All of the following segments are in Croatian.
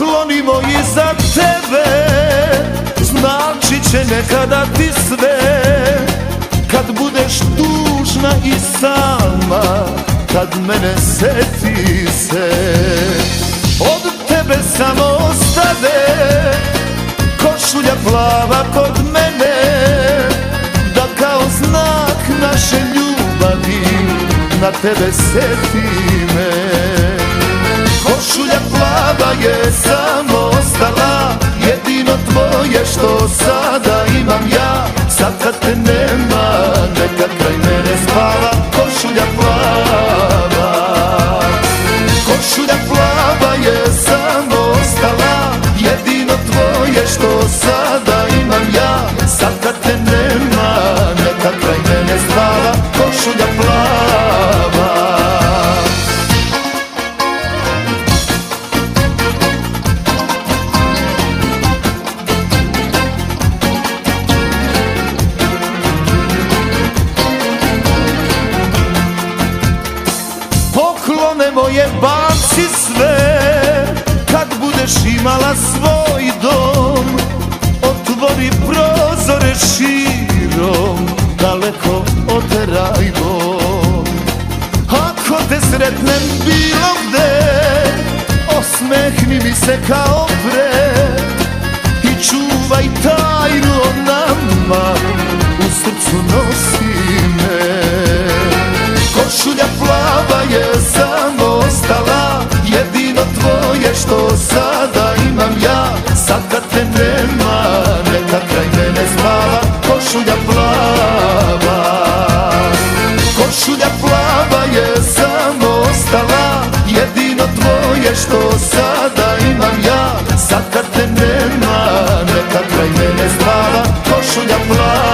Pokloni moji za tebe značit će nekada ti sve. Kad budeš tužna i sama, kad mene seti se. Od tebe samo ostade košulja plava kod mene, da kao znak naše ljubavi na tebe seti me. Košulja plava je samo ostala, jedino tvoje što sada imam ja. Sad kad te nema, neka kraj mene spava. Košulja plava, košulja plava je samo ostala, jedino tvoje što sada imam ja. Sad kad te nema, neka kraj mene spava. Košulja plava. Poklone moje baci sve, kad budeš imala svoj dom. Otvori prozore širom, daleko oteraj dom. Ako te sretnem bilo gde, osmehni mi se kao pre i čuvaj tajnu o nama, u srcu nosi me. Košulja plava je samo ostala, jedino tvoje što sada imam ja. Sad kad te nema, neka kraj mene spava. Košulja plava, košulja plava je samo ostala, jedino tvoje što sada imam ja. Sad kad te nema, neka kraj mene spava. Košulja plava.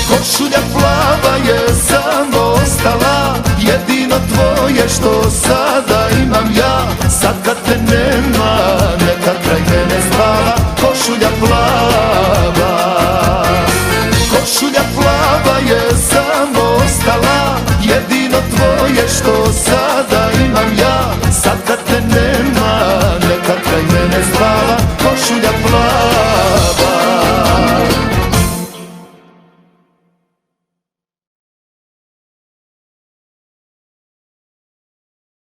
Košulja plava je samo ostala, jedino tvoje što sada imam ja. Sad kad te nema, neka kraj mene spava. Košulja plava, košulja plava je samo ostala, jedino tvoje što sada